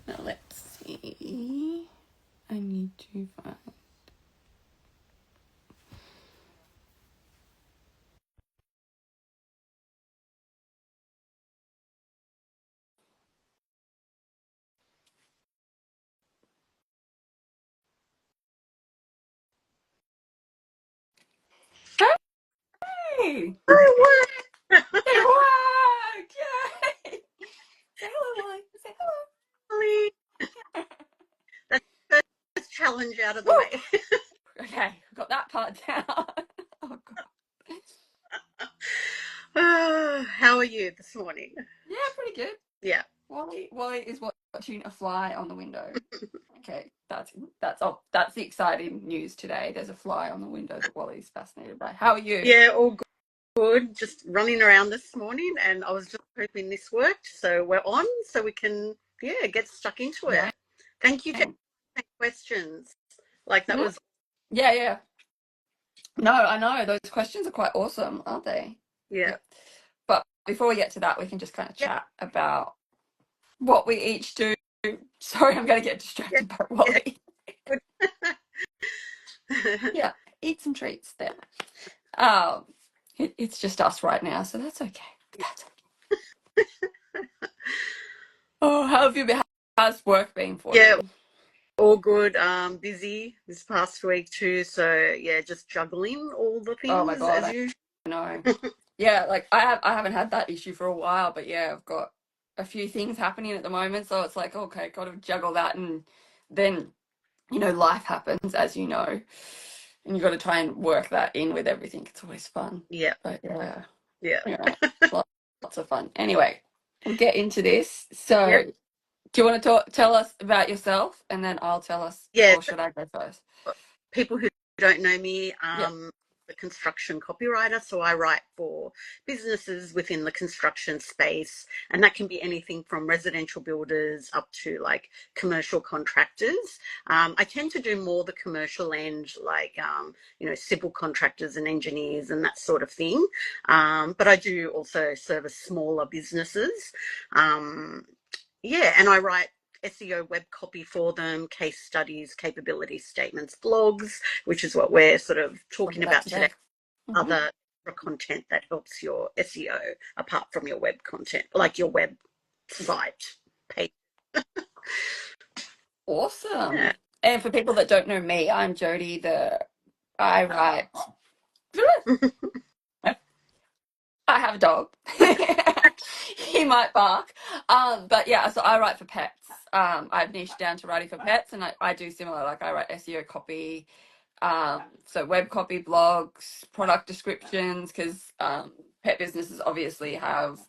Now let's see. I need to find. Hey! Oh, It worked! Yay! Say hello, Wally. Say Wally. hello. That's the first challenge out of the Woo! way. Okay, got that part down. Oh god. How are you this morning? Yeah, pretty good. Yeah. Wally is watching a fly on the window. Okay, that's the exciting news today. There's a fly on the window that Wally's fascinated by. How are you? Yeah, all good. Just running around this morning, and I was just hoping this worked. So we're on, so we can, get stuck into Yeah. it. Thank you for asking questions. Like that Yeah. was, Yeah. No, I know. Those questions are quite awesome, aren't they? yeah. Yep. But before we get to that, we can just kind of Yeah, chat about what we each do. Sorry, I'm going to get yeah, distracted by yeah. Wally. Good. Yeah, eat some treats there. It's just us right now, so that's okay. That's okay. Oh, how have you been? How's work been for Yeah, you? all good. Busy this past week too. So yeah, just juggling all the Oh my things God, as I usual. know. Yeah, like I haven't had that issue for a while, but yeah, I've got a few things happening at the moment, so it's like, okay, got to juggle that, and then life happens, as you know, and you got to try and work that in with everything. It's always fun, Yeah, but yeah, yeah, yeah, lots of fun. Anyway, we'll get into this. yeah. So, do you want to tell us about yourself, and then I'll tell us, Yeah, or should I go first? people who don't know me, Yeah. the construction copywriter. So I write for businesses within the construction space, and that can be anything from residential builders up to like commercial contractors. I tend to do more the commercial end, like civil contractors and engineers and that sort of thing. But I do also service smaller businesses. Um, yeah, and I write SEO web copy for them, case studies, capability statements, blogs, which is what we're sort of Talk talking about about today. today. Hmm. Other content that helps your SEO apart from your web content, like your website page. Awesome. Yeah. And for people that don't know me, I'm Jodie. I write. I have a dog. He might bark. But yeah, so I write for pets. I've niched down to writing for pets, and I do similar. Like I write SEO copy, so web copy, blogs, product descriptions, because pet businesses obviously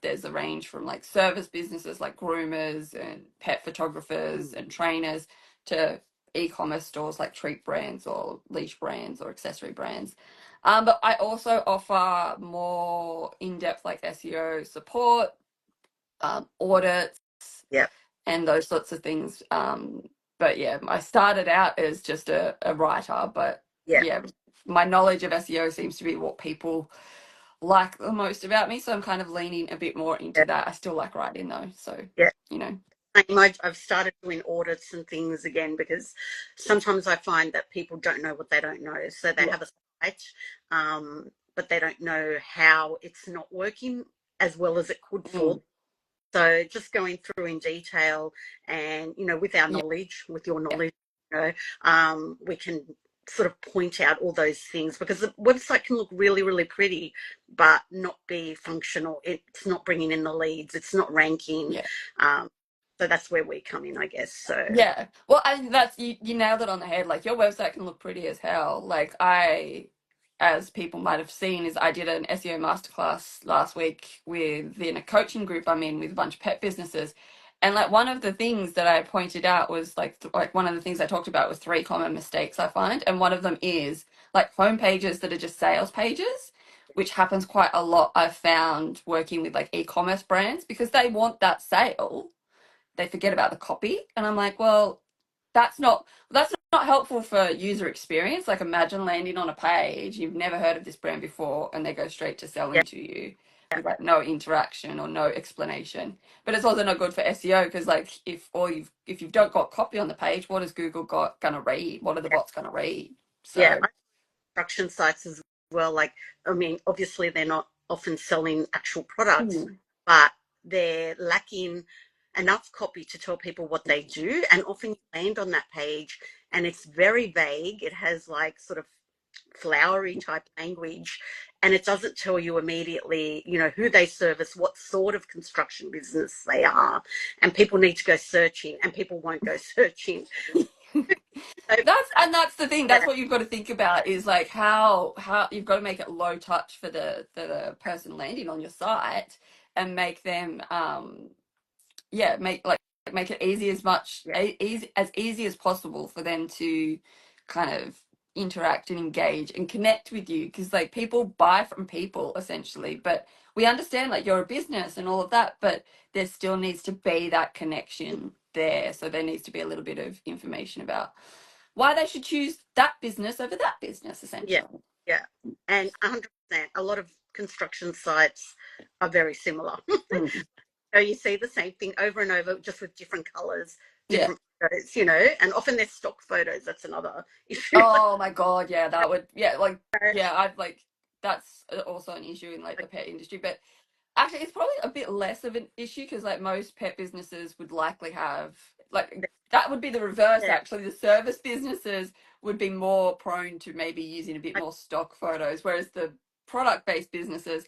there's a range from like service businesses like groomers and pet photographers and trainers to e-commerce stores like treat brands or leash brands or accessory brands. But I also offer more in-depth like SEO support, audits, Yeah. and those sorts of things. But yeah, I started out as just a writer, but Yeah. yeah, my knowledge of SEO seems to be what people like the most about me. So I'm kind of leaning a bit more into Yeah. that. I still like writing though. So, Yeah. you know, I've started doing audits and things again because sometimes I find that people don't know what they don't know. So they yeah. have a site, but they don't know how it's not working as well as it could for them. Mm, So just going through in detail and, with our yeah. knowledge, with your Yeah. knowledge, we can sort of point out all those things because the website can look really, really pretty, but not be functional. It's not bringing in the leads. It's not ranking. Yeah. Um, so that's where we come in, I guess. So Yeah. Well, I think that's you nailed it on the head. Like your website can look pretty as hell. Like as people might have seen, is I did an SEO masterclass last week within a coaching group I'm in with a bunch of pet businesses. And like one of the things that I pointed out was like one of the things I talked about was three common mistakes I find. And one of them is like home pages that are just sales pages, which happens quite a lot. I've found working with like e-commerce brands because they want that sale, they forget about the copy, and I'm like, well, that's not helpful for user experience. Like imagine landing on a page you've never heard of this brand before and they go straight to yeah, selling to you. with like no interaction or no explanation. But it's also not good for SEO because like if you've don't got copy on the page, what is Google gonna read? What are the yeah, bots gonna read? yeah. So Construction sites as well. Like, I mean, obviously they're not often selling actual products, mm, but they're lacking enough copy to tell people what they do. And often you land on that page and it's very vague. It has like sort of flowery type language, and it doesn't tell you immediately, you know, who they service, what sort of construction business they are. And people need to go searching, and people won't go searching. So, that's the thing. That's yeah, what you've got to think about is like how you've got to make it low touch for the person landing on your site and make them make it easy as much yeah, easy as possible for them to kind of interact and engage and connect with you because like people buy from people essentially, but we understand like you're a business and all of that, but there still needs to be that connection there, so there needs to be a little bit of information about why they should choose that business over that business yeah, essentially. yeah. And 100%, a lot of construction sites are very similar. Mm. So you see the same thing over and over, just with different colors, Yeah. different photos, you know, and often they're stock photos. That's another issue. Oh my God, yeah, that would, yeah, like, yeah, I've like, that's also an issue in like the pet industry, but actually it's probably a bit less of an issue because like most pet businesses would likely have, like, that would be the reverse Yeah, actually. The service businesses would be more prone to maybe using a bit more stock photos, whereas the product-based businesses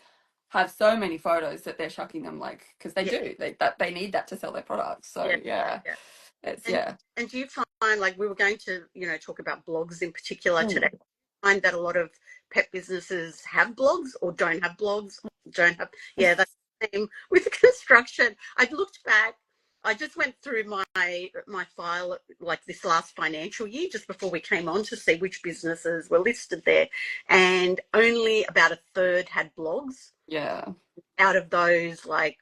have so many photos that they're chucking them like, because they yeah, do, they need that to sell their products. So yeah, yeah, yeah. it's, And yeah. and do you find, like, we were going to, you know, talk about blogs in particular today? Mm, Find that a lot of pet businesses have blogs or don't have blogs? Don't have. Yeah, that's the same with construction. I looked back. I just went through my file like this last financial year, just before we came on, to see which businesses were listed there, and only about a third had blogs. yeah. Out of those, like,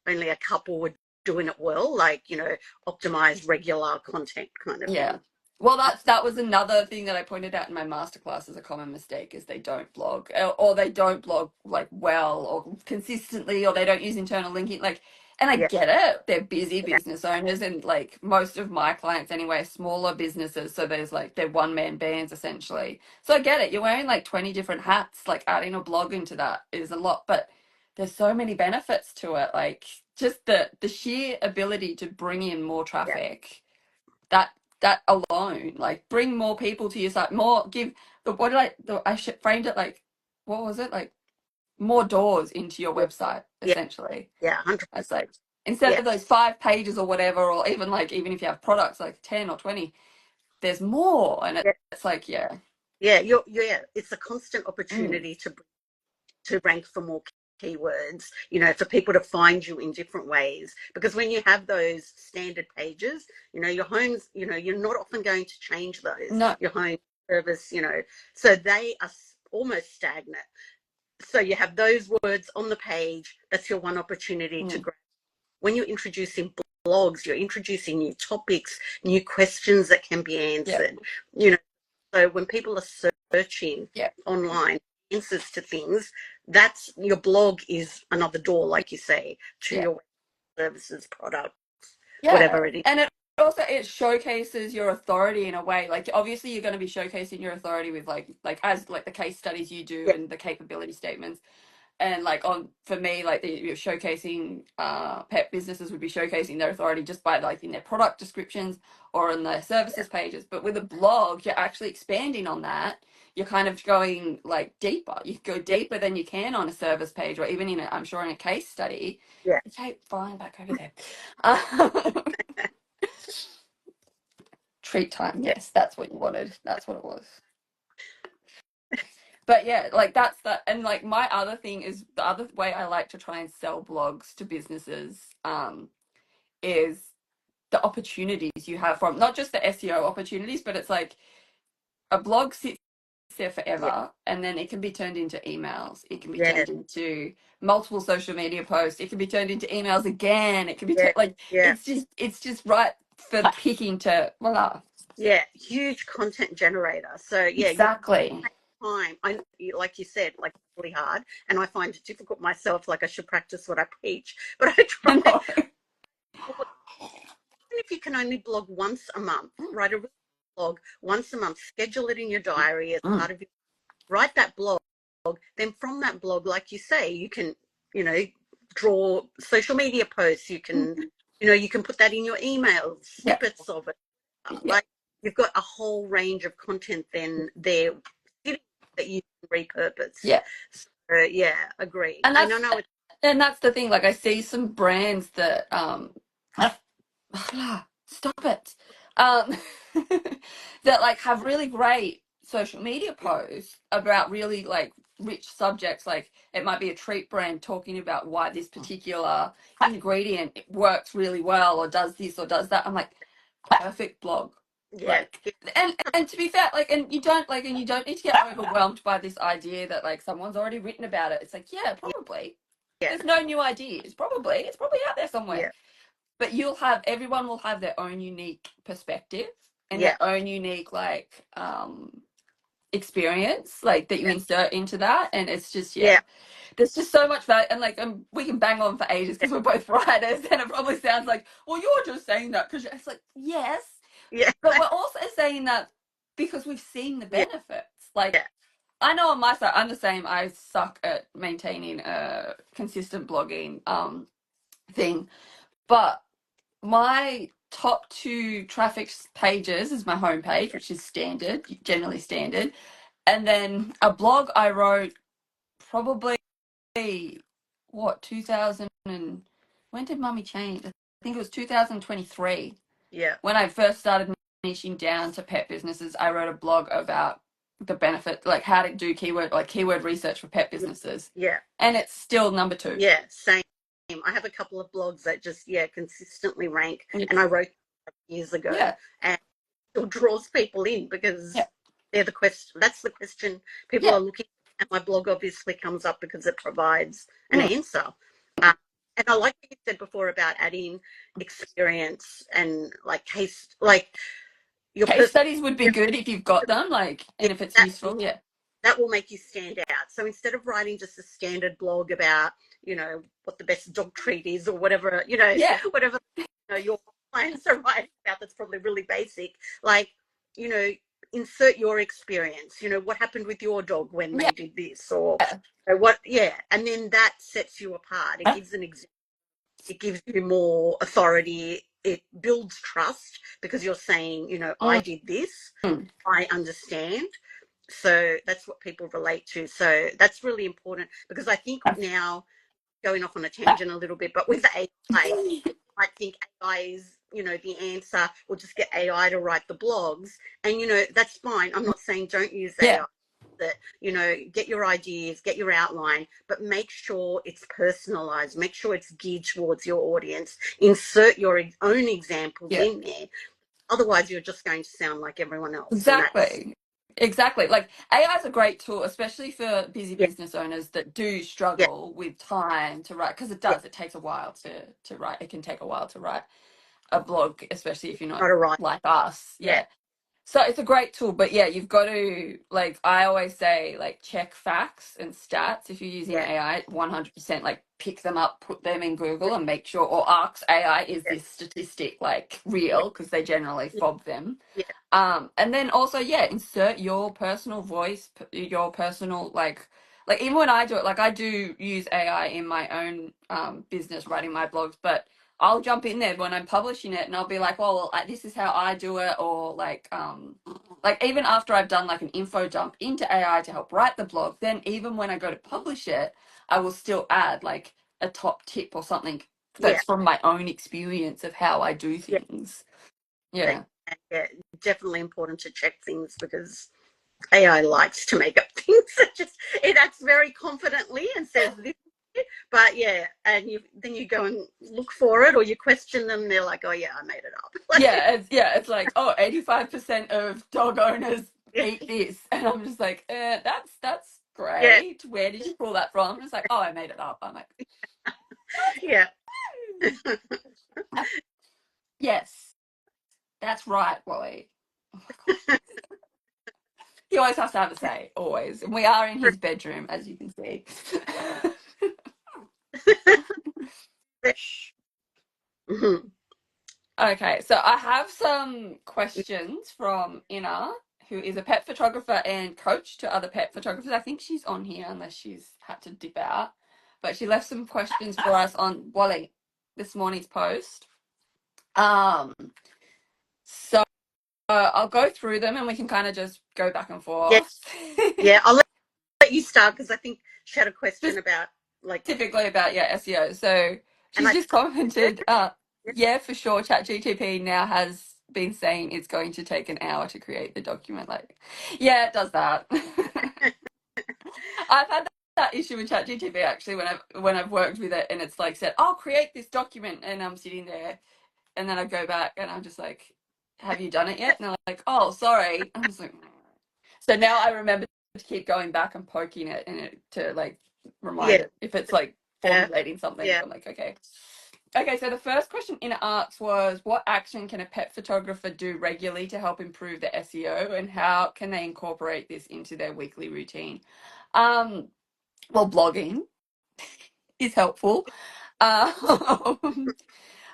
only a couple were doing it well, like, you know, optimized regular content kind of Yeah. thing. Well, that was another thing that I pointed out in my masterclass as a common mistake is they don't blog or they don't blog like well or consistently or they don't use internal linking like and I Yeah, get it. They're busy yeah, business owners and like most of my clients anyway, are smaller businesses, so there's like they're one man bands essentially. So I get it. You're wearing like 20 different hats, like adding a blog into that is a lot, but there's so many benefits to it like just the sheer ability to bring in more yeah, traffic that that alone, like bring more people to your site, more give the what did framed it like what was it like more doors into your yeah, website yeah, essentially. yeah, 100%. It's like instead Yeah, of those 5 pages or whatever, or even like even if you have products like 10 or 20, there's more, and yeah, it's like yeah, yeah. Yeah. It's a constant mm, opportunity to rank for more keywords, you know, for people to find you in different ways. Because when you have those standard pages, you know, your homes, you know, you're not often going to change those, no, your home service, you know, so they are almost stagnant. So you have those words on the page. That's your one opportunity to mm, grow. When you're introducing blogs, you're introducing new topics, new questions that can be yeah, answered. You know, so when people are searching yeah, online answers to things, that's your blog is another door, like you say, to yeah. your services, product, Yeah, whatever it is. and it showcases your authority in a way. Like obviously you're going to be showcasing your authority with like as like the case studies you do Yeah, and the capability statements. And like on for me, like you're showcasing pet businesses would be showcasing their authority just by like in their product descriptions or in their yeah, services pages. But with a blog, you're actually expanding on that. You're kind of going like deeper. You go yeah, deeper than you can on a service page or even in I'm sure in a case study. yeah. Okay, fine, back over there. Um, treat time. Yes, that's what you wanted. That's what it was. But yeah, like that's that. And like my other thing is the other way I like to try and sell blogs to businesses is the opportunities you have from not just the SEO opportunities, but it's like a blog sits there Yeah, forever and then it can be turned into emails. It can be yeah, turned into multiple social media posts. It can be turned into emails again. It can be yeah, like yeah, it's just right for the picking to voila. yeah. Huge content generator. So yeah, Exactly. time. Like you said, like really hard, and I find it difficult myself. Like I should practice what I preach, but I try. No. If you can only blog once a month, write a blog once a month, schedule it in your diary as Mm. part of your, write that blog. Then from that blog, like you say, you can, you know, draw social media posts. You can, you can put that in your emails, Yeah. snippets of it. Yeah. Like you've got a whole range of content then there that you can repurpose. Yeah. So yeah, agree. And I know it's that's the thing. Like I see some brands that stop it. Um, that like have really great social media posts about really like rich subjects. Like it might be a treat brand talking about why this particular ingredient works really well or does this or does that. I'm like, perfect blog. yeah, Like and to be fair, like and you don't need to get overwhelmed by this idea that like someone's already written about it. It's like, yeah, yeah, probably. yeah, There's no new ideas. Probably. It's probably out there somewhere. yeah, But everyone will have their own unique perspective and yeah, their own unique like experience like that you insert into that, and it's just yeah, there's just so much value. And like we can bang on for ages because we're both writers, and it probably sounds like, well, you're just saying that because it's like, yes, yeah, but we're also saying that because we've seen the yeah, benefits. Like yeah, I know on my side I'm the same. I suck at maintaining a consistent blogging thing, but my top two traffic pages is my homepage, which is standard, generally standard. And then a blog I wrote probably, what, 2000 and when did Mummy change? I think it was 2023. yeah, When I first started niching down to pet businesses, I wrote a blog about the benefit, like how to do keyword research for pet businesses. yeah, And it's still number two. yeah, same. I have a couple of blogs that just consistently rank, Yeah. and I wrote years ago, Yeah. and it draws people in because Yeah. they're the question. That's the question people Yeah. are looking at. My blog obviously comes up because it provides an Mm. answer. Um, and I like what you said before about adding experience and like case, like your Case personal studies would be good if you've got them, like, and if it's that useful. Yeah. that will make you stand out. So instead of writing just a standard blog about, what the best dog treat is or whatever, Yeah. whatever your clients are writing about, that's probably really basic. Like, you know, insert your experience. What happened with your dog when Yeah. they did this, or what? Yeah, and then that sets you apart. It gives an example. It gives you more authority. It builds trust because you're saying, I Mm. did this. I understand. So that's what people relate to. So that's really important because I think now, going off on a tangent a little bit, but with the AI, I think AI is, the answer. We'll just get AI to write the blogs. And, that's fine. I'm not saying don't use Yeah. AI. That, get your ideas, get your outline, but make sure it's personalized. Make sure it's geared towards your audience. Insert your own examples Yeah. in there. Otherwise, you're just going to sound like everyone else. And that's, Exactly. Exactly. Like AI is a great tool, especially for busy yeah, business owners that do yeah, struggle with time to write, because it yeah, does. It takes a while to write. It can take a while to write a blog, especially if you're not not a right. like us. Yeah, Yeah. So it's a great tool, but yeah, you've got to, like, I always say, like, check facts and stats if you're using yeah, AI. 100%, like, pick them up, put them in Google, and make sure, or ask AI, is yeah, this statistic like yeah, real? Because they generally yeah, fob them. yeah, And then also, yeah, insert your personal voice, your personal like even when I do it, like I do use AI in my own business, writing my blogs, but I'll jump in there when I'm publishing it, and I'll be like, oh, well, this is how I do it, or like even after I've done like an info dump into AI to help write the blog, then even when I go to publish it, I will still add like a top tip or something yeah, that's from my own experience of how I do yeah. things. Yeah. Yeah, definitely important to check things because AI likes to make up things. It acts very confidently and says this, but yeah, and then you go and look for it or you question them. They're like, oh yeah, I made it up. Like, It's like, oh, 85% of dog owners yeah, eat this. And I'm just like, that's yeah, great. Where did you pull that from? It's like, oh, I made it up. I'm like, yeah, yes, that's right, Wally. Oh my God. He always has to have a say, always. And we are in his bedroom, as you can see. Mhm. Okay, so I have some questions from Ina, who is a pet photographer and coach to other pet photographers. I think she's on here unless she's had to dip out. But she left some questions for us on Wally, this morning's post. Um, so I'll go through them and we can kind of just go back and Yeah, forth. yeah. I'll let you start because I think she had a question about like, Specifically about SEO. So and she's I just yeah, commented, yeah, for sure. ChatGTP now has been saying it's going to take an hour to create the document. Like, yeah, it does that. I've had that issue with ChatGTP actually when I've worked with it and it's like said, "Oh, create this document," and I'm sitting there and then I go back and I'm just like, "Have you done it yet?" And they're like, "Oh, sorry." I'm just like, so now I remember to keep going back and poking it and it to like yeah, remind it if it's like yeah, formulating something. yeah, I'm like, okay. Okay, so the first question in Arts was, what action can a pet photographer do regularly to help improve the SEO and how can they incorporate this into their weekly routine? Um, well, blogging is helpful. I'm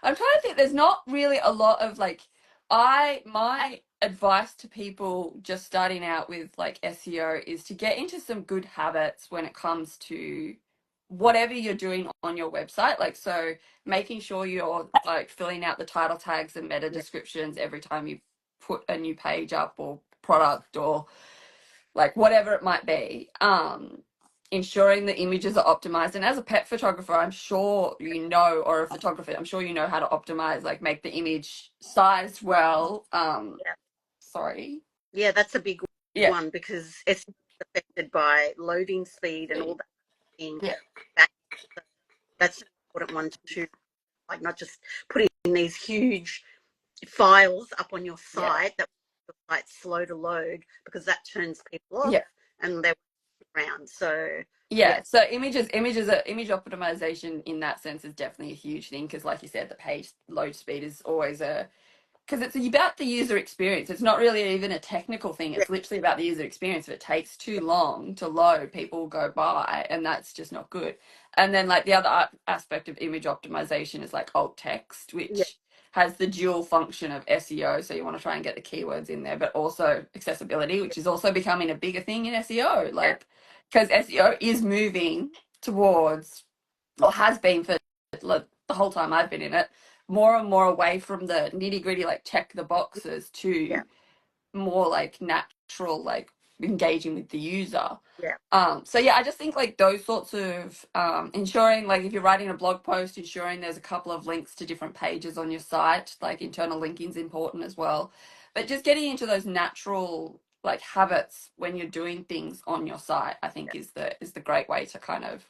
trying to think. There's not really a lot of like, my advice to people just starting out with like SEO is to get into some good habits when it comes to whatever you're doing on your website. Like, so making sure you're like filling out the title tags and meta yeah, descriptions every time you put a new page up or product or like whatever it might be. Ensuring the images are optimized. And as a pet photographer, I'm sure you know, or a photographer, I'm sure you know how to optimize, like make the image sized well. yeah. Sorry. Yeah, that's a big Yeah. one because it's affected by loading speed and all that thing. Yeah. That's an important one to like not just putting these huge files up on your Yeah. site that the site's slow to load because that turns people off Yeah. and they're around. So yeah, Yeah. So image optimization in that sense is definitely a huge thing because, like you said, the page load speed is always a because it's about the user experience. It's not really even a technical thing. yeah, It's literally about the user experience. If it takes too long to load, people will go by, and that's just not good. And then, like the other aspect of image optimization is like alt text, yeah, which has the dual function of SEO. So you want to try and get the keywords in there, but also accessibility, which is also becoming a bigger thing in SEO. yeah, Like, because SEO is moving towards, or has been for like, the whole time I've been in it, more and more away from the nitty gritty, like check the boxes, yeah, to more like natural, like engaging with the user. yeah, So yeah, I just think like those sorts of ensuring, like if you're writing a blog post, ensuring there's a couple of links to different pages on your site, like internal linking is important as well. But just getting into those natural like habits when you're doing things on your site, I think is the great way to kind of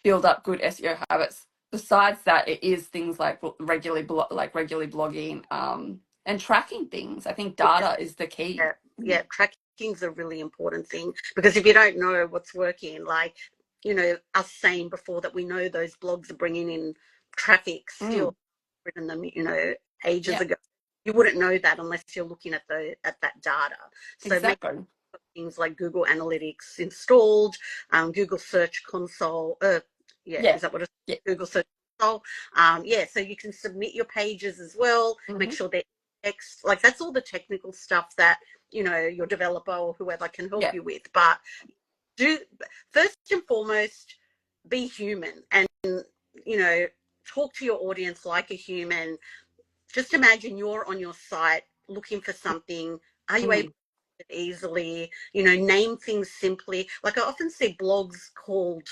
build up good SEO habits. Besides that, it is things like regularly blogging, and tracking things. I think yeah, data is the key. yeah, yeah. Tracking's a really important thing because if you don't know what's working, like us saying before that we know those blogs are bringing in traffic still, Mm, written them ages yeah, ago. You wouldn't know that unless you're looking at that data. So make exactly. things like Google Analytics installed, Google Search Console. Yeah, Yeah, is that what it's yeah, Google Search Console? Yeah, so you can submit your pages as well. Make hmm, sure they're text. Like that's all the technical stuff that your developer or whoever can help yeah, you with. But do first and foremost, be human and you know talk to your audience like a human. Just imagine you're on your site looking for something. Are you able mm, to do it easily? Name things simply. Like I often see blogs called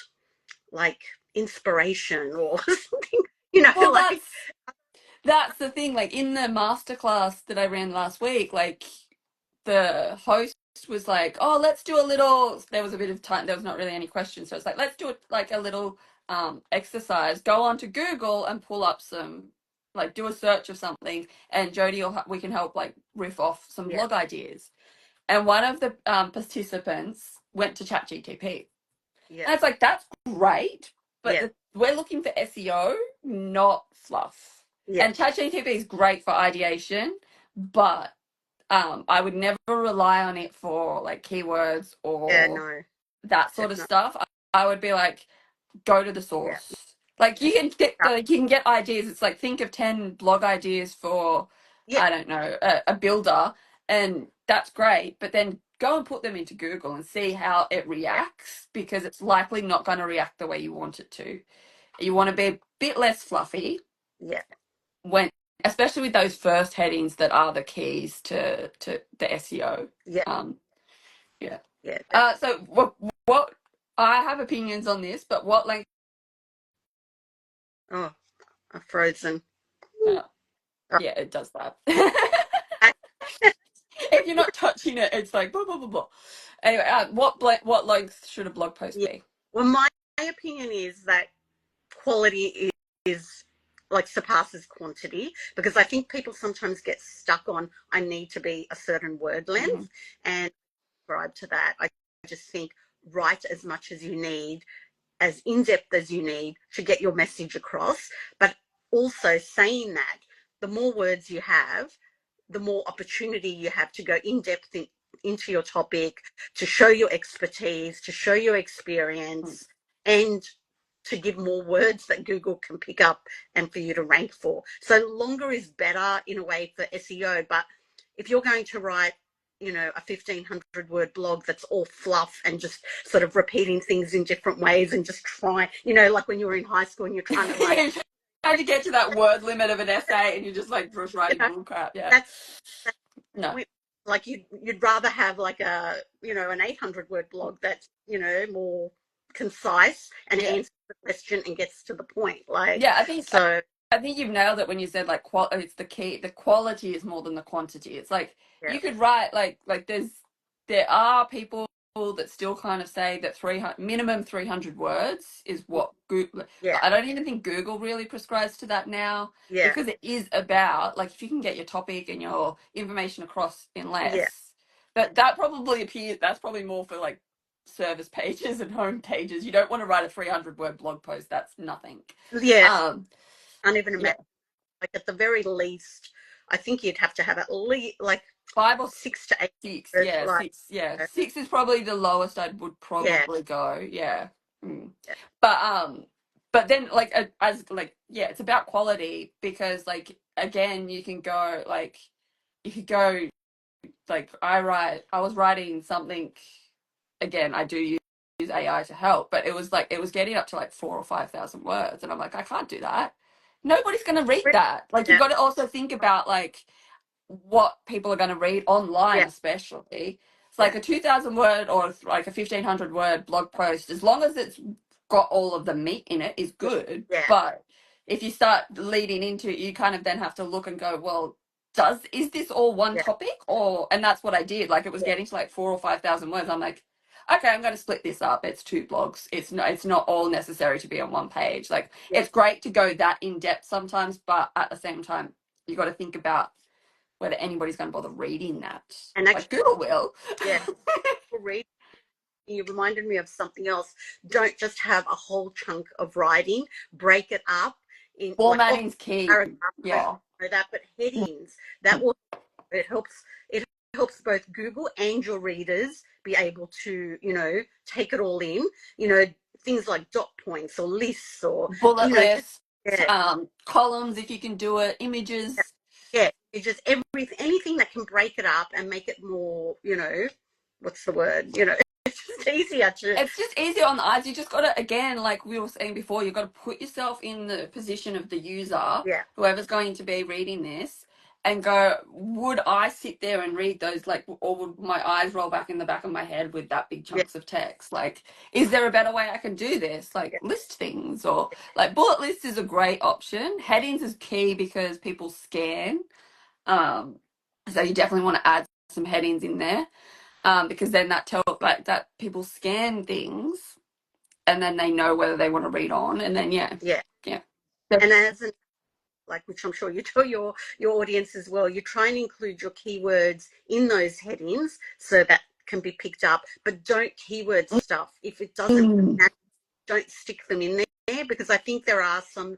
like inspiration or something, well, like that's the thing. Like in the masterclass that I ran last week, like the host was like, "Oh, let's do a little." There was a bit of time. There was not really any questions, so it's like, "Let's do it like a little exercise. Go onto Google and pull up some, like, do a search of something, and Jodie, we can help like riff off some yeah, blog ideas." And one of the participants went to ChatGTP, yeah, and it's like that's great, but yeah, we're looking for SEO, not fluff. yeah, And ChatGTP is great for ideation, but I would never rely on it for like keywords Yeah, or no, that sort of definitely. stuff. I would be like, go to the Yeah. source. Like you can get ideas. It's like think of 10 blog ideas for, Yeah. I don't know, a builder, and that's great. But then go and put them into Google and see how it Yeah. reacts, because it's likely not going to react the way you want it to. You want to be a bit less fluffy Yeah. when, especially with those first headings that are the keys to the SEO. Yeah. Um, yeah. Yeah. So what I have opinions on this, but what length? Oh, I'm frozen. Uh, Oh, yeah, it does that. I- If you're not touching it, it's like blah blah blah blah. Anyway, what length should a blog post yeah. be? Well, my opinion is that quality is like surpasses quantity, because I think people sometimes get stuck on I need to be a certain word Hmm. length, and subscribe to that. I just think write as much as you need, as in depth as you need to get your message across. But also saying that the more words you have, the more opportunity you have to go in depth into your topic, to show your expertise, to show your experience, and to give more words that Google can pick up and for you to rank for. So longer is better in a way for SEO. But if you're going to write, a 1,500 word blog that's all fluff and just sort of repeating things in different ways and just try, like when you were in high school and you're trying to like, How to get to that word limit of an essay, and you're just like just you writing know, bull crap. Yeah. that's No. like you'd rather have like an 800 word blog that's more concise and Yeah. answers the question and gets to the point, like, Yeah. so I think you've nailed it when you said like it's the key. The quality is more than the quantity. It's like yeah, you could write like there are people that still kind of say that 300 minimum 300 words is what Google. yeah, I don't even think Google really prescribes to that now, yeah, because it is about like if you can get your topic and your information across in yeah, less. But that probably appears that's probably more for like service pages and home pages. You don't want to write a 300 word blog post. That's nothing. yeah. Um, Can't even yeah. imagine. Like at the very least, I think you'd have to have at least like 5 or 6, 6 to 8 words, yeah, like, 6, yeah. 6 is probably the lowest I would yeah, probably go, yeah. Mm. yeah, But but then like as like yeah, it's about quality, because like again, you could go like I was writing something, again, I do use AI to help, but it was getting up to like 4 or 5 thousand words, and I'm like, I can't do that. Nobody's going to read that. Like you've yeah, got to also think about like what people are going to read online, yeah, especially. It's yeah, like a 2,000 word or like a 1,500 word blog post, as long as it's got all of the meat in it, is good. yeah, But if you start leading into it, you kind of then have to look and go, well, is this all one yeah, topic? Or, and that's what I did. Like it was yeah, getting to like 4 or 5 thousand words. I'm like, okay, I'm going to split this up. It's 2 blogs. It's not all necessary to be on one page. Like yeah. it's great to go that in depth sometimes, but at the same time, you got to think about whether anybody's going to bother reading that. And Like actually, Google will. yeah, read. You reminded me of something else. Don't just have a whole chunk of writing. Break it up in like Formatting's key. paragraphs. I Yeah. know that, but headings, that will it helps. It helps both Google and your readers be able to take it all in. Things like dot points or lists or Bullet just lists, yeah, columns if you can do it, images. yeah. It's just anything that can break it up and make it more. What's the word? It's just easier to It's just easier on the eyes. You just got to, again, like we were saying before, you've got to put yourself in the position of the user, yeah, whoever's going to be reading this, and go, would I sit there and read those, like, or would my eyes roll back in the back of my head with that big yeah, chunks of text? Like, is there a better way I can do this? Like, yeah, list things, or like bullet lists is a great option. Headings is key because people scan. Um, so you definitely want to add some headings in there, because then that people scan things and then they know whether they want to read on, and then yeah, yeah. yeah. And as an like which I'm sure you tell your audience as well, you try and include your keywords in those headings so that can be picked up, but don't keyword stuff if it doesn't Mm. match. Don't stick them in there, because I think there are some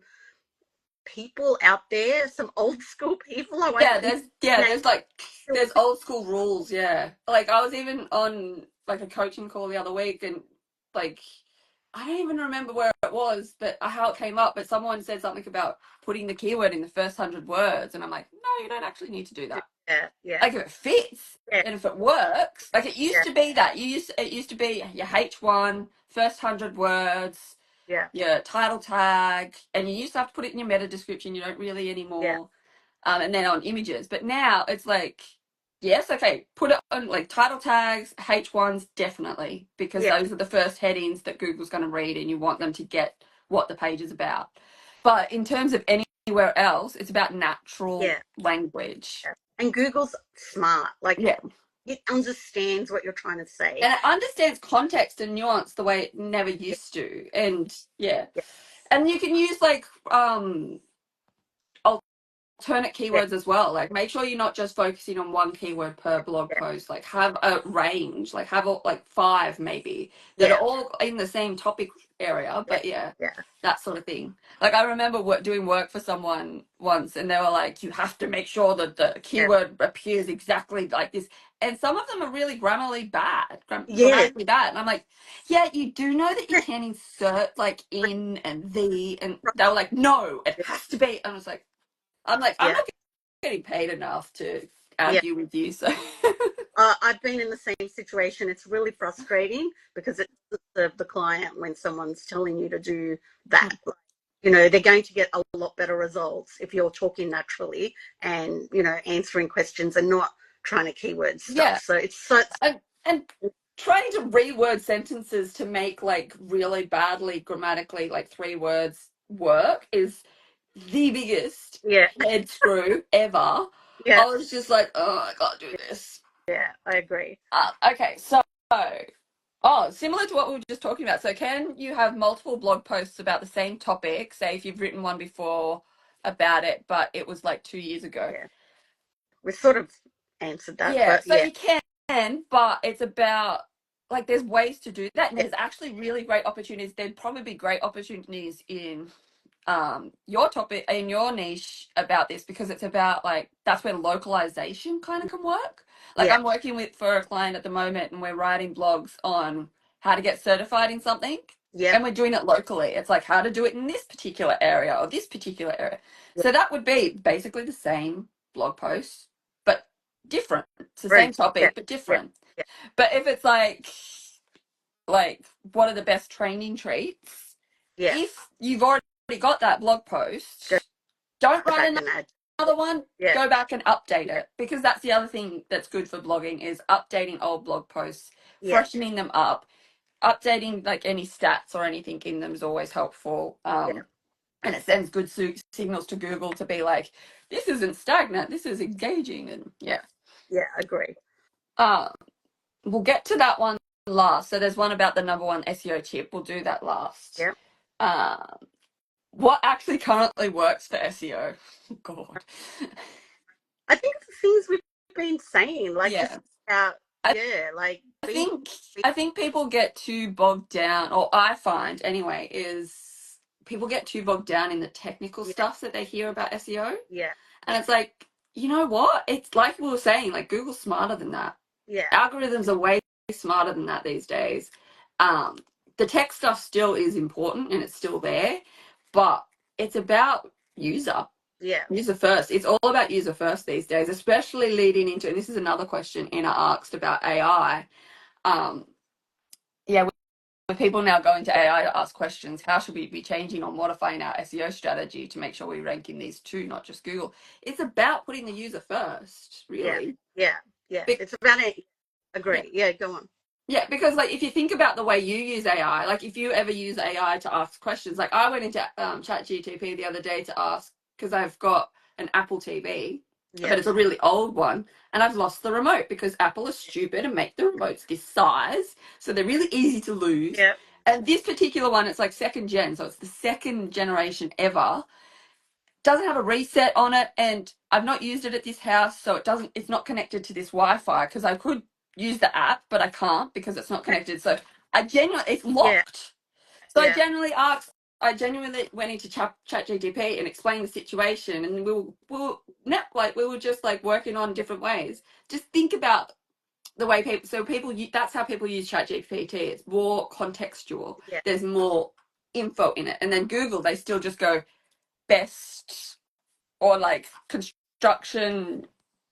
people out there, some old school people, I won't Yeah, there's name, like there's old school rules, yeah. Like I was even on like a coaching call the other week, and like I don't even remember where it was, but how it came up. But someone said something about putting the keyword in the first 100 words, and I'm like, no, you don't actually need to do that. Yeah, yeah, Like if it fits yeah, and if it works, like it used yeah, to be that it used to be your H1 first 100 words, yeah, your title tag, and you used to have to put it in your meta description. You don't really yeah, anymore. And then on images. But now it's like, yes, okay, put it on like title tags, H1s, definitely, because yeah, those are the first headings that Google's going to read and you want them to get what the page is about. But in terms of anywhere else, it's about natural yeah. language. And Google's smart. Like Yeah. it understands what you're trying to say. And it understands context and nuance the way it never Yeah, used to. And yeah. yeah, And you can use like alternate yeah, keywords as well. Like make sure you're not just focusing on one keyword per blog yeah, post. Like have a range, like have like five maybe that are yeah, all in the same topic area. yeah, But yeah, yeah, that sort of thing. Like I remember doing work for someone once, and they were like, "You have to make sure that the yeah. keyword appears exactly like this." And some of them are really Yeah, grammatically bad. And I'm like, "Yeah, you do know that you yeah, can insert like in and the," and they were like, "No, it has to be." And I was like, I'm yeah, not getting paid enough to yeah. argue with you, so I've been in the same situation. It's really frustrating because it's the client when someone's telling you to do that. You know, they're going to get a lot better results if you're talking naturally and, you know, answering questions and not trying to keyword stuff. yeah, So it's so, and trying to reword sentences to make like really badly grammatically like 3 words work is the biggest yeah, head screw ever. yeah, I was just like, oh, I can't do this. yeah, I agree. Okay, so oh, similar to what we were just talking about. So can you have multiple blog posts about the same topic? Say if you've written one before about it, but it was like 2 years ago. Yeah. We sort of answered that, Yeah, but so yeah, you can, but it's about like there's ways to do that, and yeah, there's actually really great opportunities. There'd probably be great opportunities in your topic in your niche about this because it's about like that's where localization kind of can work. Like yeah, I'm working with for a client at the moment, and we're writing blogs on how to get certified in something, yeah, and we're doing it locally. It's like how to do it in this particular area or this particular area. yeah. So that would be basically the same blog post but different. It's the same Right. Yeah, topic but yeah, different. yeah, But if it's like what are the best training treats, yeah. if you've already got that blog Go post, don't write back and add. another one, Yeah, go back and update yeah, it, because that's the other thing that's good for blogging is updating old blog posts, yeah, freshening them up. Updating like any stats or anything in them is always helpful, yeah, and it sends good signals to Google to be like, this isn't stagnant, this is engaging. And yeah, yeah. Agree. uh, we'll get to that one last. So there's one about the number one SEO tip. We'll do that last. Yeah. Um, what actually currently works for SEO? God. I think the things we've been saying, like just Yeah. about, I yeah, like I be, think be I think people get too bogged down, or I find anyway, is people get too bogged down in the technical yeah, stuff that they hear about SEO. yeah, And it's like, you know what? It's like we were saying, like Google's smarter than that. yeah, Algorithms are way smarter than that these days. Um, the tech stuff still is important and it's still there, but it's about yeah, user first. It's all about user first these days, especially leading into, and this is another question Ina asked about AI. Um, yeah, with people now going to AI to ask questions, how should we be changing or modifying our SEO strategy to make sure we rank in these two, not just Google? It's about putting the user first, yeah, really. yeah, yeah. Be- It's about it. yeah. Agree. Yeah, go on. Yeah, because like if you think about the way you use AI, like if you ever use AI to ask questions, like I went into ChatGTP the other day to ask because I've got an Apple TV, Yeah, but it's a really old one, and I've lost the remote because Apple is stupid and make the remotes this size, so they're really easy to lose. yeah, And this particular one, it's like second gen, so it's the second generation ever. Doesn't have a reset on it, and I've not used it at this house, so it's not connected to this Wi-Fi because I could use the app, but I can't because it's not connected. So I genuinely, it's yeah, locked. So I yeah, generally ask I genuinely went into ChatGPT and explained the situation, and we were just like working on different ways. Just think about the way people that's how people use ChatGPT. It's more contextual. Yeah, There's more info in it, and then Google, they still just go best, or like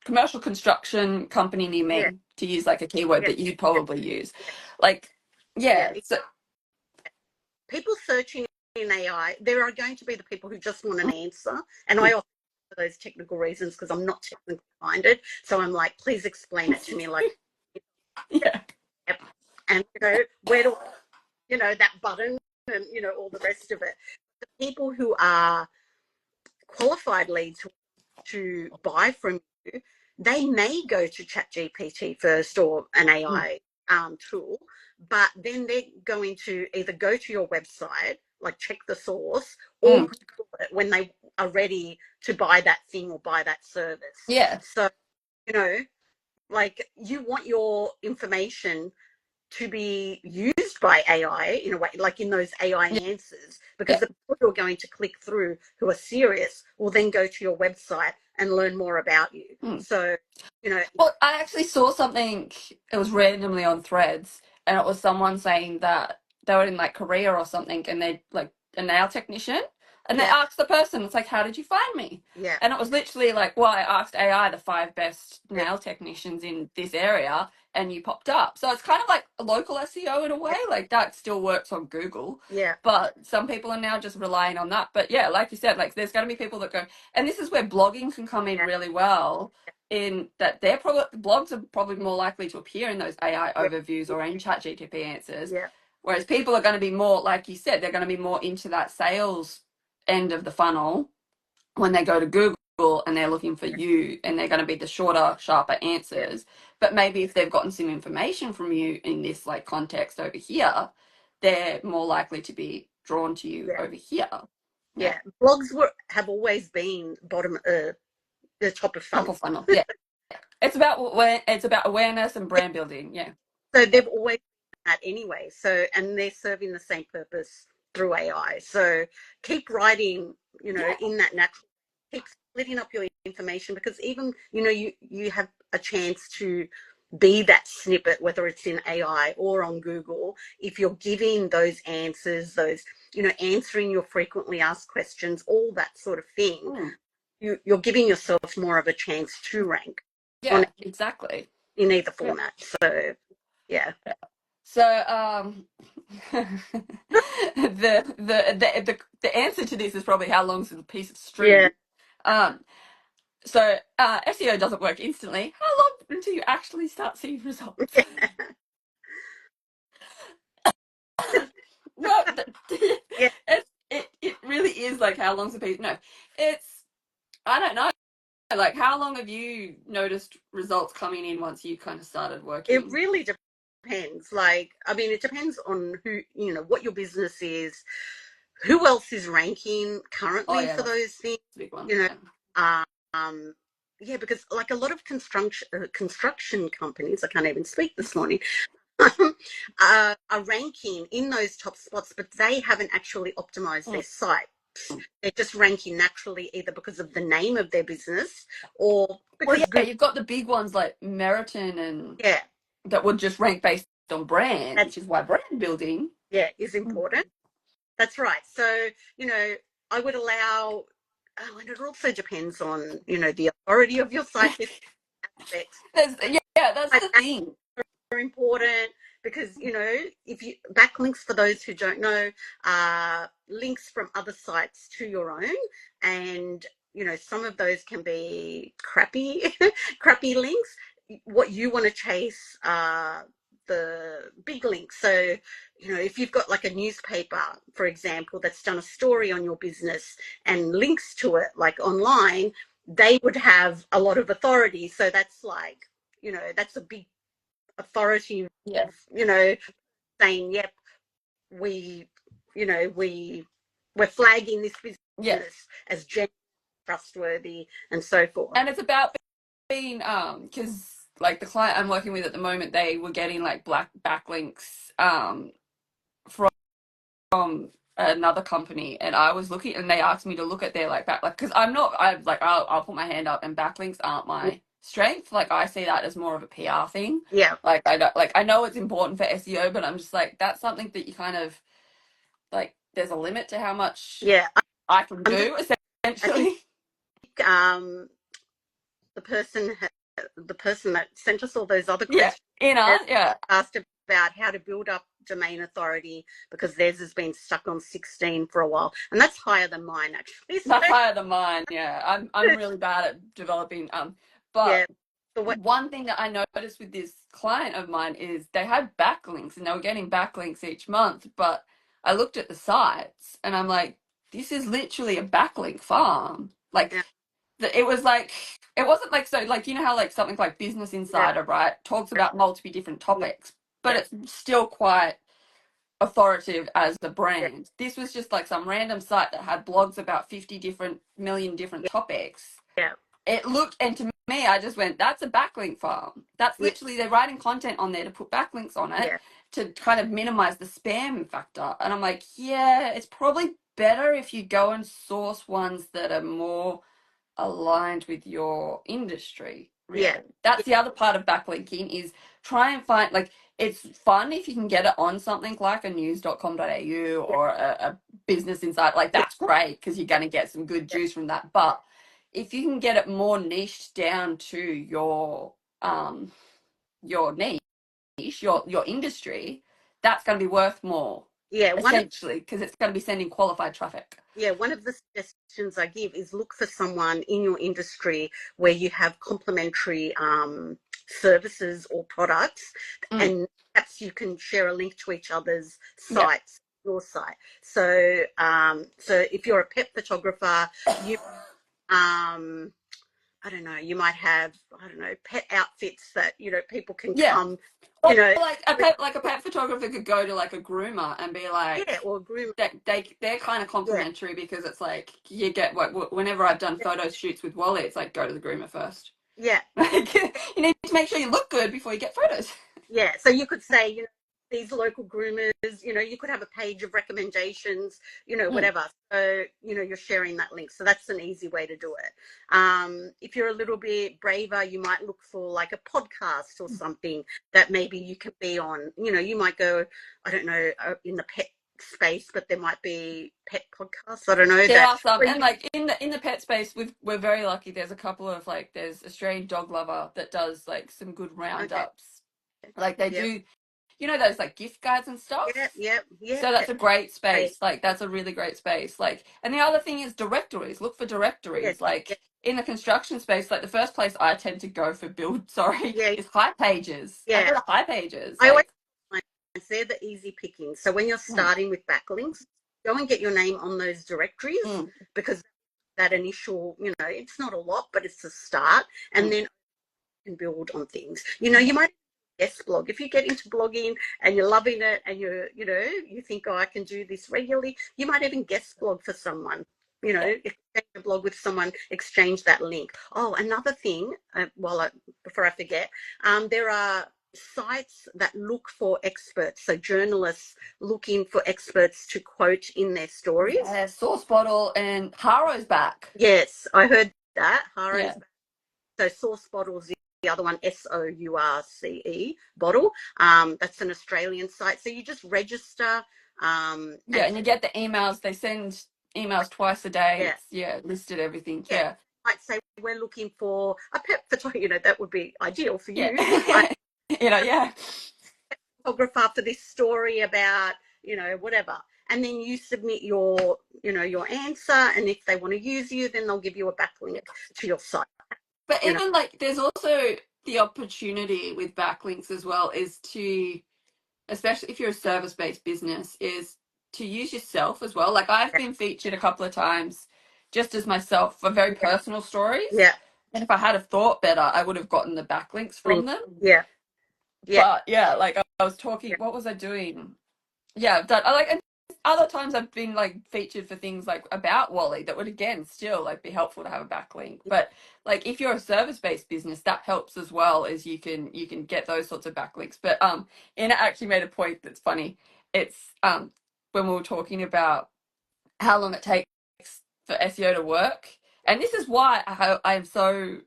commercial construction company near yeah, me, to use like a keyword yeah, that you'd yeah, probably use. Like, yeah. yeah, so People searching in AI, there are going to be the people who just want an answer, and I often for those technical reasons because I'm not technically minded. So I'm like, please explain it to me, like, yeah, and where do that button, and all the rest of it. The people who are qualified leads to buy from you, they may go to ChatGPT first or an AI tool, but then they're going to either go to your website, like check the source, or mm, Google it when they are ready to buy that thing or buy that service. yeah, So, you know, like you want your information to be used by AI in a way, like in those AI answers, because yeah. the people who are going to click through who are serious will then go to your website and learn more about you. Mm. So, you know, Well, I actually saw something, it was randomly on Threads, and it was someone saying that they were in like Korea or something, and they like a nail technician, and they yeah, asked the person, it's like, how did you find me? yeah, And it was literally like, well, I asked AI the 5 best yeah, nail technicians in this area, and you popped up. So it's kind of like a local SEO in a way, like that still works on Google, yeah, but some people are now just relying on that. But yeah, like you said, like there's going to be people that go, and this is where blogging can come in yeah, really well, in that their blogs are probably more likely to appear in those AI yeah, overviews or in ChatGPT answers. yeah, Whereas people are going to be more, like you said, they're going to be more into that sales end of the funnel when they go to Google and they're looking for you, and they're going to be the shorter, sharper yeah, answers. But maybe if they've gotten some information from you in this like context over here, they're more likely to be drawn to you yeah, over here. Yeah. yeah. Blogs have always been the top of Top funnel. of funnel. Yeah. It's about awareness and brand building. Yeah. So they've always done that anyway. So, and they're serving the same purpose through AI. So keep writing, Yeah. in that natural, keep splitting up your information, because even, you have a chance to be that snippet, whether it's in AI or on Google, if you're giving those answers, answering your frequently asked questions, all that sort of thing, Mm. you're giving yourself more of a chance to rank on Yeah, exactly. in either Yeah. format. So yeah. So the answer to this is probably how long's a piece of Yeah. string. Um, SEO doesn't work instantly. How long until you actually start seeing results? No, Yeah, it really is like how long's a piece. No, it's I don't know. Like, how long have you noticed results coming in once you kind of started it working? really depends. Like, I mean, it depends on who, what your business is, who else is ranking Oh currently yeah, for that's those things, a big one. you know. Yeah. Yeah, because like a lot of construction companies, I can't even speak this morning, are ranking in those top spots, but they haven't actually optimized Mm. their site. They're just ranking naturally, either because of the name of their business or Well, because yeah, Google. you've got the big ones like Meriton and Yeah, that would just rank based on brand, that's which is why brand building. yeah is Mm. important. That's right. So, I would allow, and it also depends on, the authority of your site. There's aspects Yeah, that's like the that thing. are important, because, if you backlinks, for those who don't know, are links from other sites to your own. And, some of those can be crappy, crappy links. What you want to chase are the big links. So, if you've got like a newspaper, for example, that's done a story on your business and links to it, like online, they would have a lot of authority. So that's like, that's a big authority, Yeah, you know, saying, yep, we, we're flagging this yeah, business as genuine, trustworthy, and so forth. and it's about being because like the client I'm working with at the moment, they were getting like black backlinks from another company, and I was looking, and they asked me to look at their like back, like, because I'll put my hand up, and backlinks aren't my strength. Like, I see that as more of a PR thing. Yeah. Like, I know it's important for SEO, but I'm just like, that's something that you kind of like. There's a limit to how much Yeah. I can I'm just, do, I think essentially. the person the person that sent us all those other Yeah, questions yeah. asked about how to build up domain authority because theirs has been stuck on 16 for a while, and that's higher than mine actually. So, That's higher than mine. Yeah, I'm really bad at developing. But yeah. So what? one thing that I noticed with this client of mine is they had backlinks and they were getting backlinks each month. But I looked at the sites and I'm like, this is literally a backlink farm. Like, Yeah. it was like, it wasn't like, so like, you know how like something like Business Yeah. Insider, right, talks about multiple different Yeah. topics, but Yeah. it's still quite authoritative as the Yeah. brand. This was just like some random site that had blogs about 50 different million different topics. Yeah. It looked, and to me, I just went, that's a backlink farm. That's Yeah. literally, they're writing content on there to put backlinks on it Yeah. to kind of minimize the spam factor. And I'm like, yeah, it's probably better if you go and source ones that are more aligned with your industry, Yeah. really. That's the other part of backlinking is try and find, like, it's fun if you can get it on something like a news.com.au Yeah. or a business insight. Like, that's great because you're going to get some good Yeah. juice from that. But if you can get it more niched down to your niche, your industry, that's going to be worth more, Yeah. essentially, because it's going to be sending qualified traffic. One of the suggestions I give is look for someone in your industry where you have complementary services or products, Mm, and perhaps you can share a link to each other's yeah. sites, your site. So if you're a pet photographer, you I don't know, you might have, I don't know, pet outfits that, people can Yeah. come, Or you know, like a pet photographer could go to like a groomer and be like, yeah, or groom. they're kind of Yeah, complimentary because it's like you get whenever I've done photo shoots with Wally, it's like go to the groomer first. yeah, Like, you need to make sure you look good before you get photos. yeah. So you could say, these local groomers, you could have a page of recommendations, Mm, whatever. So, you're sharing that link. So that's an easy way to do it. If you're a little bit braver, you might look for like a podcast or something that maybe you can be on. You might go, I don't know, in the pet space, but there might be pet podcasts. I don't know there that. are some, Where and you, like in the pet space, we're very lucky. There's a couple of like there's Australian Dog Lover that does like some good okay, roundups. Like they yep, do, those like gift guides and yep, stuff. yep, yep. So that's a great Great. space. Like that's a really great space. Like, and the other thing is directories. Look for Yeah, directories. yeah, Like in the construction space, like the first place I tend to go for build, sorry, yeah, is high pages. I yeah. go to high pages. I always Like, find they're the easy picking. So when you're mm, starting with backlinks, go and get your name on those directories mm, because that initial, it's not a lot, but it's a start. And mm, then you can build on things. You yeah, might guest blog. If you get into blogging and you're loving it and you think, oh, I can do this regularly, you might even guest blog for someone. yeah. Exchange a blog with someone, exchange that link. Oh, another thing, before I forget, there are sites that look for experts. So journalists looking for experts to quote in their stories. Yeah, Source Bottle and Haro's back. Yes, I heard that. Haro's Yeah. so Source Bottle's the other one, SOURCE Bottle. That's an Australian site. So you just register. Yeah, And and you get the emails. They send emails twice a day. yeah, It's, yeah, listed everything. yeah. Yeah. Might say we're looking for a pet photographer. That would be ideal for Yeah. you. A Yeah. photographer for this story about, whatever. And then you submit your answer. And if they want to use you, then they'll give you a backlink to your site. But You know, even like, there's also the opportunity with backlinks as well is to, especially if you're a service based business, is to use yourself as well. Like, I've been featured a couple of times just as myself for very yeah, personal stories. yeah, And if I had have thought better, I would have gotten the backlinks link, from them. yeah, yeah, But yeah, like I was talking, yeah, what was I doing? Yeah, that I like, and other times I've been like featured for things like about Wally that would again still like be helpful to have a backlink. But like if you're a service based business, that helps as well as you can get those sorts of backlinks. But Ina actually made a point that's funny. It's when we were talking about how long it takes for SEO to work. And this is why I am so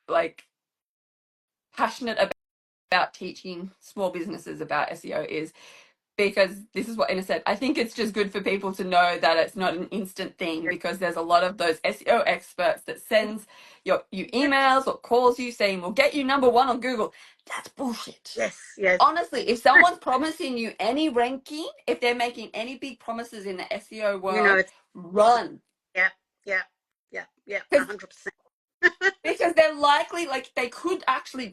like passionate about teaching small businesses about SEO, is because this is what Ina said. I think it's just good for people to know that it's not an instant thing, because there's a lot of those SEO experts that sends you emails or calls you saying, we'll get you number one on Google. That's bullshit. Yes, yes. Honestly, if someone's promising you any ranking, if they're making any big promises in the SEO You know, world, it's run. yeah, yeah, yeah, Because 100%. because they're likely, like, they could actually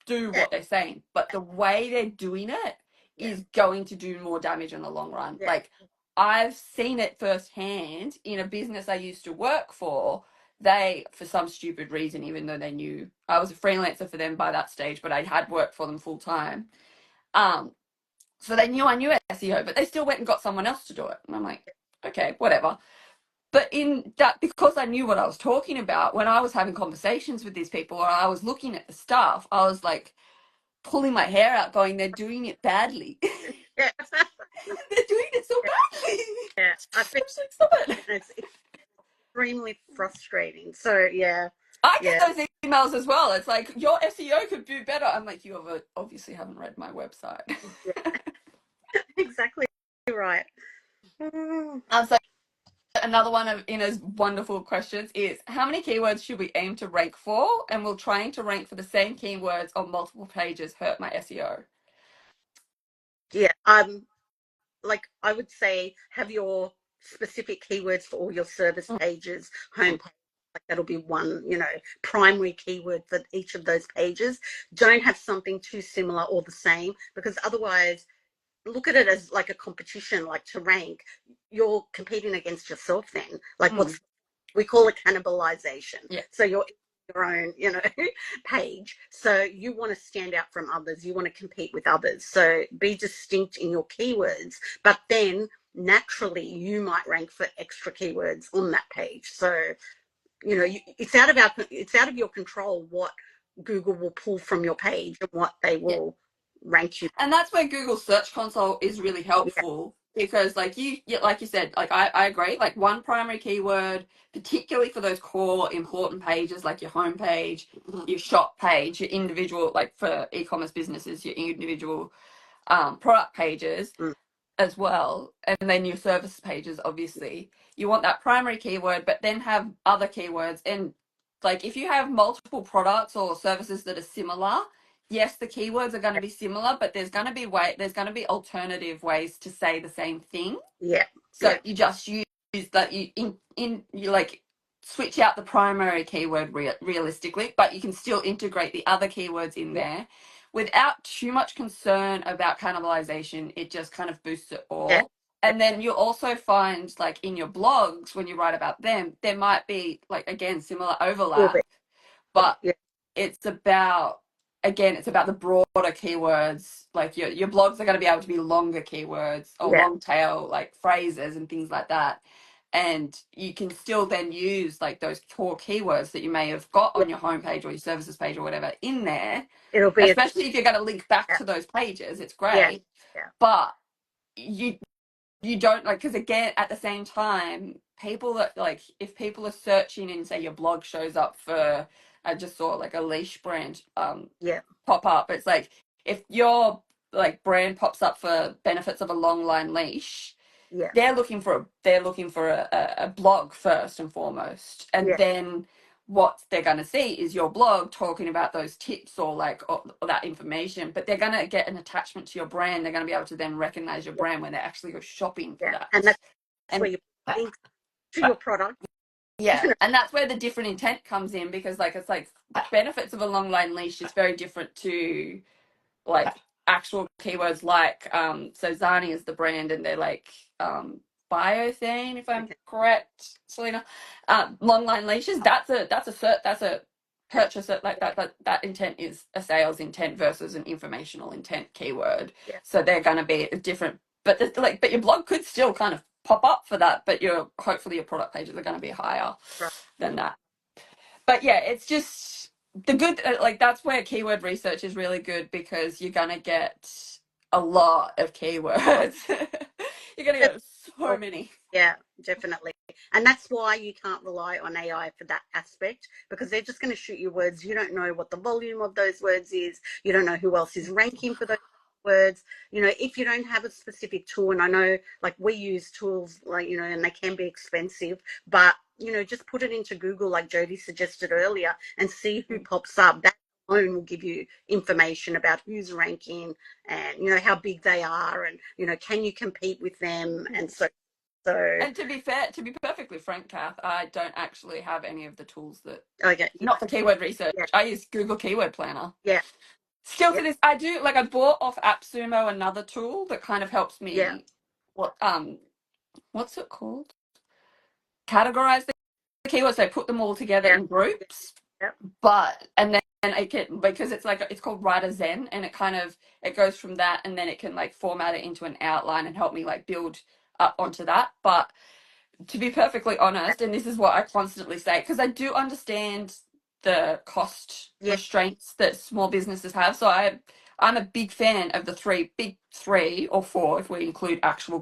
do Yeah, what they're saying, but the way they're doing it yeah, is going to do more damage in the long run. yeah, Like, I've seen it firsthand in a business I used to work for. They, for some stupid reason, even though they knew I was a freelancer for them by that stage, but I had worked for them full time, so they knew I knew SEO, but they still went and got someone else to do it. And I'm like, okay, whatever. But in that, because I knew what I was talking about, when I was having conversations with these people or I was looking at the stuff, I was like pulling my hair out going, they're doing it badly. yeah. They're doing it so Yeah, badly. yeah. I I think was like, stop it. it's extremely frustrating. So yeah, I get yeah, those emails as well. It's like, your SEO could do better. I'm like, you obviously haven't read my website. yeah. Exactly right. Mm. So another one of Ina's wonderful questions is, how many keywords should we aim to rank for? And will trying to rank for the same keywords on multiple pages hurt my SEO? Yeah, like I would say, have your specific keywords for all your service pages, homepage. Like that'll be one, primary keyword for each of those pages. Don't have something too similar or the same, because otherwise, look at it as like a competition, like to rank. You're competing against yourself then. Like Mm, we call it cannibalization. yeah. So you're your own, page. So you want to stand out from others. You want to compete with others. So be distinct in your keywords, but then naturally you might rank for extra keywords on that page. So, it's out of your control what Google will pull from your page and what they Yeah. will rank you. And that's where Google Search Console is really Yeah, helpful, because like you said, like I agree, like one primary keyword, particularly for those core important pages like your homepage, your shop page, your individual, like for e-commerce businesses, your individual product pages mm, as well, and then your service pages, obviously you want that primary keyword, but then have other keywords. And like, if you have multiple products or services that are similar, yes, the keywords are going to be similar, but there's going to be alternative ways to say the same thing. yeah, So yeah, you just use that, you like switch out the primary keyword realistically, but you can still integrate the other keywords in yeah, there without too much concern about cannibalization. It just kind of boosts it yeah, all. yeah, And then you'll also find, like, in your blogs, when you write about them, there might be, like, again, similar a little overlap, bit. but Yeah, it's about, again, it's about the broader keywords. Like, your blogs are going to be able to be longer keywords or yeah, long tail, like phrases and things like that. And you can still then use like those core keywords that you may have got yeah. on your homepage or your services page or whatever in there, It'll be a especially if you're going to link back yeah, to those pages. It's yeah, great. yeah, But you don't, like, because again, at the same time, people that, like, if people are searching and say your blog shows up for, I just saw like a leash brand yeah, pop up. It's like, if your like brand pops up for benefits of a long line leash, yeah, they're looking for a blog first and foremost, and yeah, then what they're going to see is your blog talking about those tips or like or that information, but they're going to get an attachment to your brand. They're going to be able to then recognize your yeah, brand when they actually go shopping for yeah. And that. that's where And you put links to your product. yeah, and that's where the different intent comes in, because like, it's like benefits of a long line leash is very different to like actual keywords, like so Zani is the brand, and they're like biothane, if I'm Okay. correct, Selena. Long line leashes, that's a purchase it, like that intent is a sales intent versus an informational intent keyword. Yeah, So they're going to be different, but but your blog could still kind of pop up for that, but hopefully your product pages are going to be higher right. than that. But yeah, it's just the good, like, that's where keyword research is really good, because you're gonna get a lot of keywords. You're going to get so many. Yeah, definitely. And that's why you can't rely on AI for that aspect, because they're just going to shoot you words. You don't know what the volume of those words is. You don't know who else is ranking for those words. You know, if you don't have a specific tool, and I know like we use tools like, you know, and they can be expensive, but, you know, just put it into Google like Jodie suggested earlier and see who pops up. That alone will give you information about who's ranking and, you know, how big they are and, you know, can you compete with them? And so, And to be fair, to be perfectly frank, Kath, I don't actually have any of the tools that, okay, not for keyword research. yeah, I use Google Keyword Planner. yeah, Still yeah, to this, I do, like I bought off AppSumo another tool that kind of helps yeah, me, what, what's it called? Categorize the keywords. So I put them all together yeah, in groups, yeah, but, and then I can, because it's like, it's called Writer Zen, and it kind of, it goes from that, and then it can like format it into an outline and help me like build up onto that. But to be perfectly honest, and this is what I constantly say, because I do understand the cost yeah, restraints that small businesses have. So I'm a big fan of the big three or four, if we include actual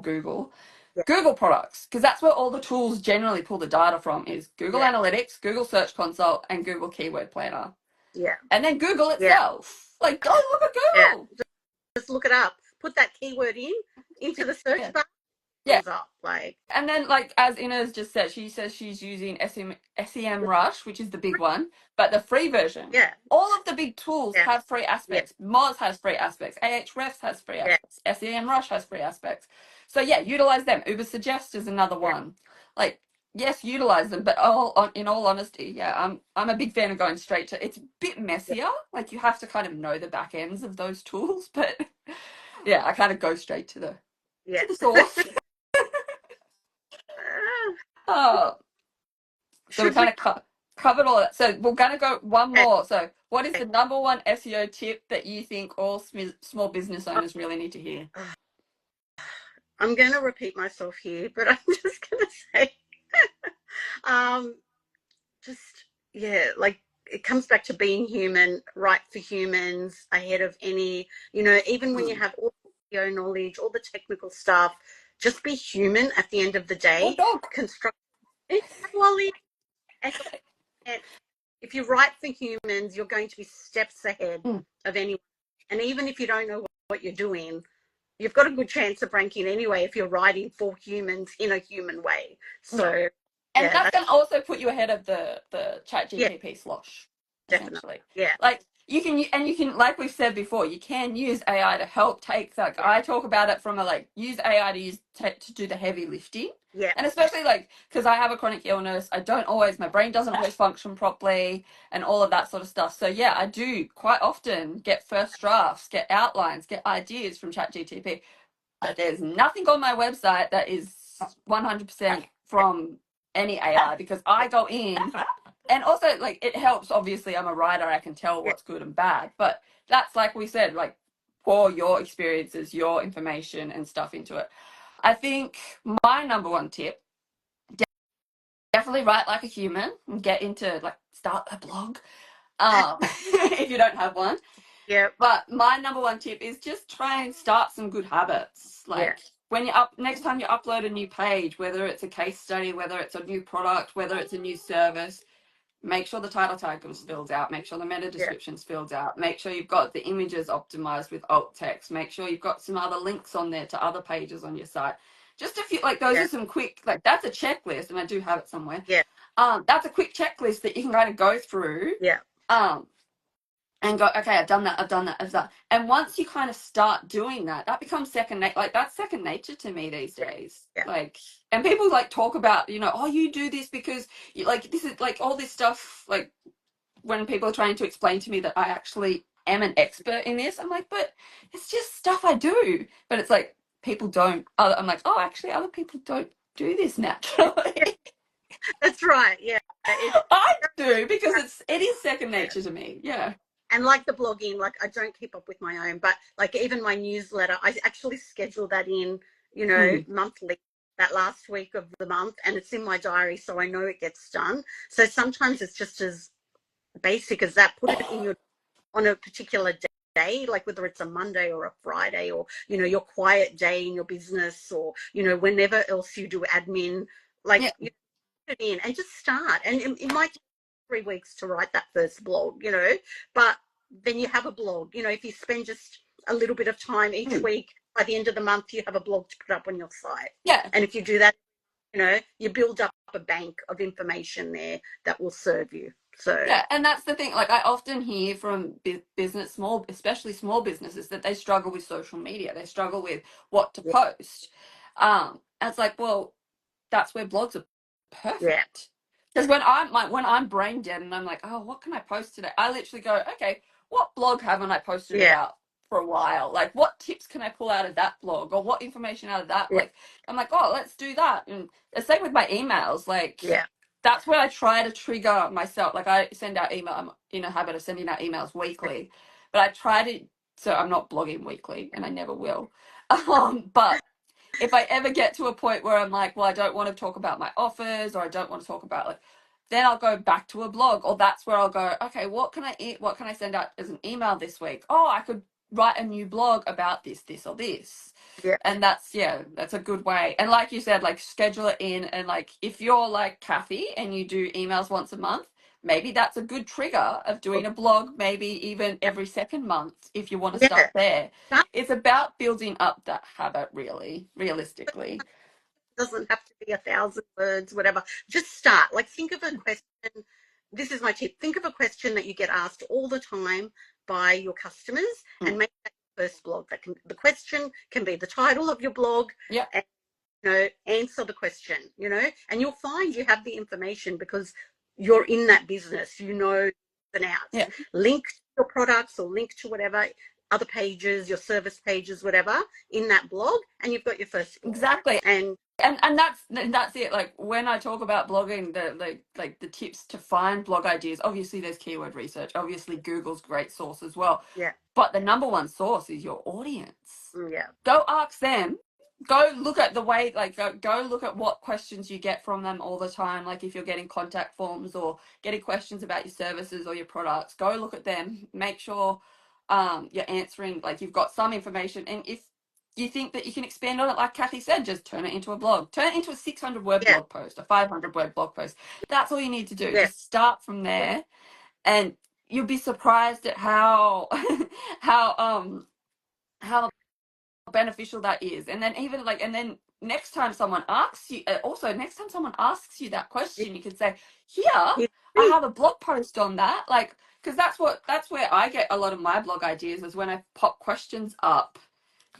yeah, Google products, because that's where all the tools generally pull the data from is Google yeah, Analytics, Google Search Console, and Google Keyword Planner. yeah, And then Google yeah, itself. Like, go look at yeah. Google. Just look it up. Put that keyword in into the search Yeah. bar. Yeah. Comes up like, And then, like, as Inez just said, she says she's using SEM Rush, which is the big one, but the free version. yeah, All of the big tools yeah, have free yeah, aspects. Moz has free aspects. Ahrefs has free yeah, aspects. SEM Rush has free aspects. So, yeah, utilize them. Uber Suggest is another yeah, one. Like, yes, utilize them, but in all honesty, yeah, I'm a big fan of going straight to. It's a bit yeah, messier. Like, you have to kind of know the back ends of those tools, but yeah, I kind of go straight to yeah. the source. Oh, so we Should we? kind of covered all that. So we're going to go one Okay, more. So what is the number one SEO tip that you think all small business owners really need to hear? I'm going to repeat myself here, but I'm just going to say, um, just yeah, like it comes back to being human, right for humans, ahead of any, you know, even when you Hmm. have all the SEO knowledge, all the technical stuff, just be human at the end of the Oh, day. dog. Construct, Wally, and if you write for humans, you're going to be steps ahead Hmm. of anyone. And even if you don't know what you're doing, you've got a good chance of ranking anyway if you're writing for humans in a human way. Yeah. So And yeah, that's that's going to also put you ahead of the chat yeah, GTP slosh, definitely. essentially. Yeah, Like you can, like we've said before, you can use AI to help take, like yeah, I talk about it from a, like, use AI to do the heavy lifting. yeah, And especially like, because I have a chronic illness, my brain doesn't always function properly and all of that sort of stuff. So yeah, I do quite often get first drafts, get outlines, get ideas from ChatGTP. But there's nothing on my website that is 100% from any AI, because I go in, and also like it helps. Obviously, I'm a writer; I can tell yeah, what's good and bad. But that's, like we said, like, pour your experiences, your information, and stuff into it. I think my number one tip: definitely write like a human and get into, like, start a blog. If you don't have one. yeah, But my number one tip is just try and start some good habits. yeah, Like, next time you upload a new page, whether it's a case study, whether it's a new product, whether it's a new service, make sure the title tag is filled out, make sure the meta yeah, description's filled out, make sure you've got the images optimized with alt text, make sure you've got some other links on there to other pages on your site. Just a few, like, those yeah, are some quick, like, that's a checklist, and I do have it somewhere. yeah, That's a quick checklist that you can kind of go through. yeah, Um, and go, okay, I've done that, I've done that, I've done. And once you kind of start doing that, that becomes second nature. Like, that's second nature to me these days. yeah, Like, and people like talk about, oh, you do this because you, like, this is like all this stuff. Like, when people are trying to explain to me that I actually am an expert in this, I'm like, but it's just stuff I do. But it's like people don't. I'm like, oh, actually, other people don't do this yeah. naturally. That's right. Yeah, it's I do, because it is second yeah. nature to me. Yeah. And like the blogging, like I don't keep up with my own, but like even my newsletter, I actually schedule that in, you know, Mm. monthly, that last week of the month, and it's in my diary, so I know it gets done. So sometimes it's just as basic as that. Put it in your on a particular day, like whether it's a Monday or a Friday, or your quiet day in your business, or whenever else you do admin, like Yeah. put it in and just start. And it might take 3 weeks to write that first blog, but then you have a blog. If you spend just a little bit of time each week, by the end of the month you have a blog to put up on your site. Yeah. And if you do that, you build up a bank of information there that will serve you. So Yeah, and that's the thing. Like, I often hear from business, especially small businesses, that they struggle with social media. They struggle with what to yeah, post. And it's like, well, that's where blogs are yeah, perfect. Because when I'm brain dead and I'm like, oh, what can I post today? I literally go, okay, what blog haven't I posted yeah, about for a while? Like, what tips can I pull out of that blog, or what information out of that? yeah, Like, I'm like, oh, let's do that. And the same with my emails. Like, yeah, that's where I try to trigger myself. Like, I send out email. I'm in a habit of sending out emails weekly, but I try to. So I'm not blogging weekly, and I never will. But if I ever get to a point where I'm like, well, I don't want to talk about my offers, or I don't want to talk about, like, then I'll go back to a blog, or that's where I'll go, okay, what can I send out as an email this week? Oh, I could write a new blog about this, or this. yeah, And that's a good way. And like you said, like, schedule it in. And like, if you're like Cathy and you do emails once a month, maybe that's a good trigger of doing a blog, maybe even every second month, if you want to yeah. start there. That It's about building up that habit, really, realistically. doesn't have to be 1,000 words, whatever. Just start. Like, think of a question. This is my tip. Think of a question that you get asked all the time by your customers, and Mm. make that your first blog. The question can be the title of your blog, Yeah, and answer the question, and you'll find you have the information because you're in that business, and outs. yeah, Link to your products, or link to whatever other pages, your service pages, whatever, in that blog, and you've got your first blog. exactly. And And that's it. Like, when I talk about blogging, like the tips to find blog ideas, obviously there's keyword research. Obviously Google's a great source as well. yeah, But the number one source is your audience. yeah, Go ask them. Go look at the way, like, go look at what questions you get from them all the time. Like, if you're getting contact forms or getting questions about your services or your products, go look at them. Make sure you're answering, like, you've got some information. And if you think that you can expand on it, like Cathy said, just turn it into a blog. Turn it into a 600-word yeah, blog post, a 500-word blog post. That's all you need to do. yeah, Just start from there, and you'll be surprised at how how how beneficial that is. And then, even like, and then next time someone asks you, that question, you can say, here, yeah, I have a blog post on that. Like, because that's where I get a lot of my blog ideas, is when I pop questions up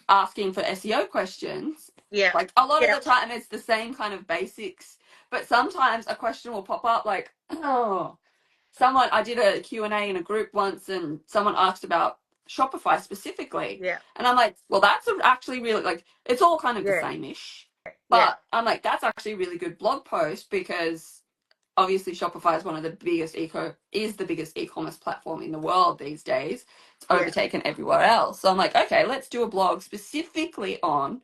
asking for SEO questions. yeah, Like, a lot of yeah, the time it's the same kind of basics, but sometimes a question will pop up like, oh, I did a Q&A in a group once, and someone asked about Shopify specifically. yeah, And I'm like, well, that's actually really, like, it's all kind of the yeah, same-ish. yeah, But I'm like, that's actually a really good blog post, because obviously Shopify is the biggest e-commerce platform in the world these days. It's yeah, overtaken everywhere else. So I'm like, okay, let's do a blog specifically on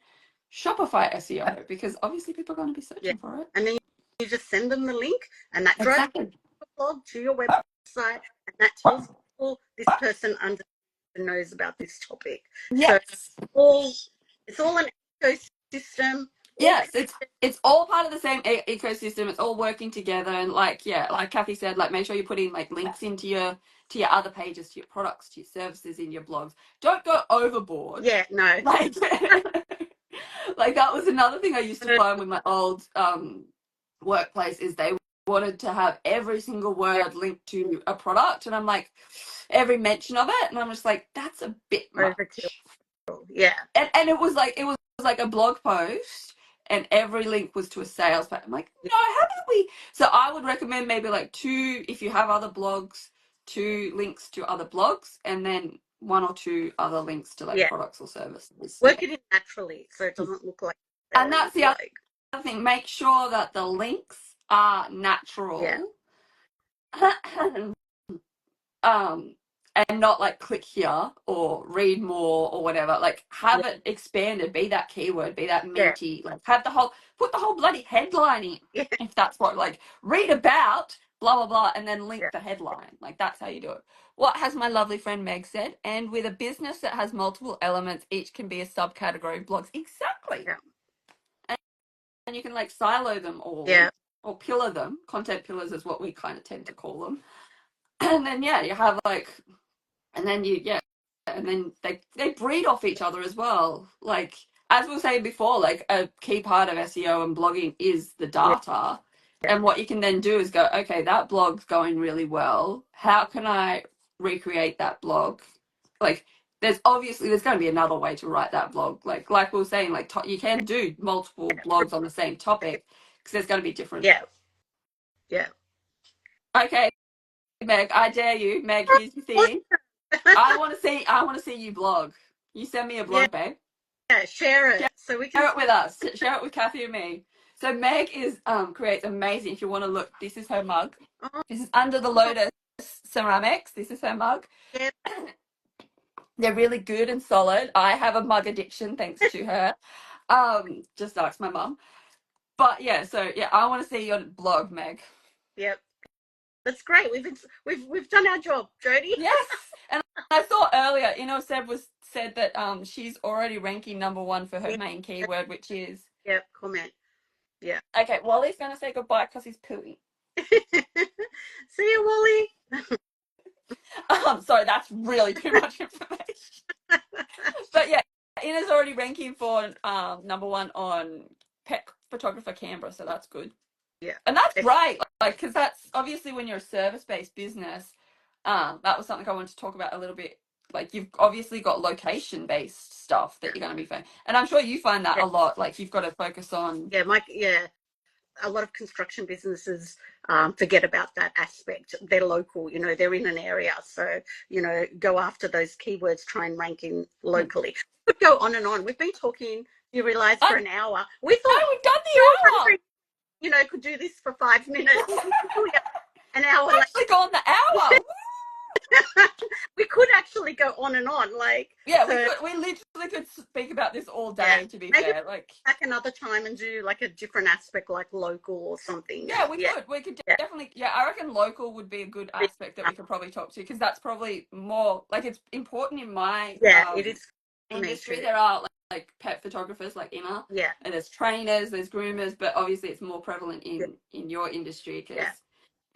Shopify SEO, because obviously people are going to be yeah. searching for it. And then you just send them the link, and that drives Exactly. the blog to your website, and that tells people this person knows about this topic. So Yes. all it's all an ecosystem, all Yes, connected. it's all part of the same ecosystem. It's all working together. And like, yeah, like Cathy said, like, make sure you put in like links into your other pages, to your products, to your services in your blogs. Don't go overboard. Yeah, no. Like, like, that was another thing I used to find with my old workplace, is they wanted to have every single word linked to a product, and I'm like, every mention of it, and I'm just like, that's a bit Overkill. much. Yeah, And it was like a blog post, and every link was to a sales page. I'm like, no, how do we? So I would recommend maybe like two, if you have other blogs, two links to other blogs, and then one or two other links to like yeah. products or services. Yeah. Work it in naturally so it doesn't look like And selling. that's the other Like, thing. Make sure that the links are yeah, natural. um and not like click here or read more or whatever. Like, yeah, have it expanded, be that keyword, be that yeah, meaty, like, put the whole bloody headline in, yeah, if that's what, like, read about blah, blah, blah, and then link Yeah. the headline. Like, that's how you do it. What has my lovely friend Meg said? And with a business that has multiple elements, each can be a subcategory of blogs. Exactly. Yeah. And you can like silo them all Yeah. or pillar them. Content pillars is what we kind of tend to call them. And then, yeah, you have like, and then and then they breed off each other as well. Like, as we were saying before, like a key part of SEO and blogging is the Yeah. data. And what you can then do is go, okay, that blog's going really well. How can I recreate that blog? Like, there's going to be another way to write that blog. Like we were saying, like you can do multiple blogs on the same topic because there's going to be different. Yeah. Yeah. Okay, Meg, I dare you. Meg, here's the thing. I want to see you blog. You send me a Yeah. blog, babe. Yeah. Share it so we can. Share it with us. Share it with Cathy and me. So Meg is creates amazing. If you want to look, this is her mug. Oh, This is Under the Lotus Ceramics. This is her mug. yeah. They're really good and solid. I have a mug addiction thanks to her. Just ask my mum. But yeah, so yeah, I want to see your blog, Meg. Yep. That's great. We've done our job, Jodie. Yes, and I saw earlier, Seb said that she's already ranking #1 for her Yeah. main keyword, which is Yep. Comment. Yeah. okay. Wally's gonna say goodbye because he's pooing. See you, Wally. Sorry, that's really too much information. But yeah, Ina's already ranking for #1 on Pet Photographer Canberra, so that's good. Yeah. And that's great, like because that's obviously when you're a service-based business. That was something I wanted to talk about a little bit. Like you've obviously got location-based stuff that you're going to be finding, and I'm sure you find that Yeah. a lot. Like you've got to focus on. Yeah. Mike. Yeah. A lot of construction businesses forget about that aspect. They're local, they're in an area. So, go after those keywords, try and rank in locally. We could go on and on. We've been talking, you realize, for an hour. We thought we've done the hour. could do this for 5 minutes. An hour We've actually gone the hour. We could actually go on and on. Yeah, we literally could speak about this all day, yeah, to be fair. Like back another time and do like a different aspect, like local or something. Yeah, we could definitely, I reckon local would be a good aspect that we could probably talk to, because that's probably more like it's important in my it is industry. There are like pet photographers like Ina, and there's trainers, there's groomers, but obviously it's more prevalent in your industry, because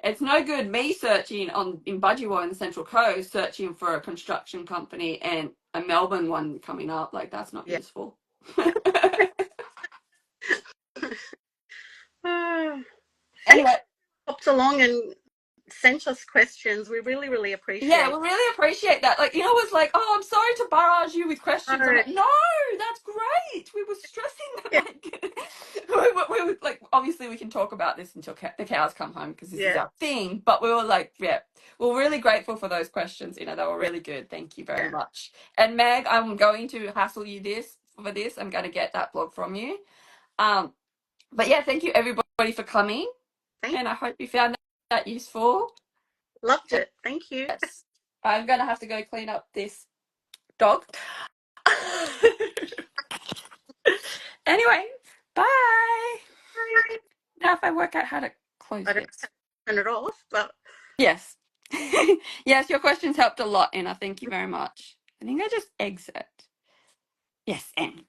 it's no good me searching in Budgewoi in the Central Coast, searching for a construction company and a Melbourne one coming up. Like that's not useful. Anyway, popped along and sent us questions. We really, really appreciate. Yeah, we really appreciate that. Like, was like, "Oh, I'm sorry to barrage you with questions." I'm like, "No, that's great." We were stressing that. We were like, obviously, we can talk about this until the cows come home because this is our thing. But we were like, we're really grateful for those questions. They were really good. Thank you very much. And Meg, I'm going to hassle you for this. I'm going to get that blog from you. But yeah, thank you everybody for coming, and I hope you found that useful. Loved it. Thank you. Yes. I'm going to have to go clean up this dog. Anyway, bye. Now if I work out how to close this. Turn it off, but... Yes. Yes, your questions helped a lot, Anna. Thank you very much. I think I just exit. Yes, and.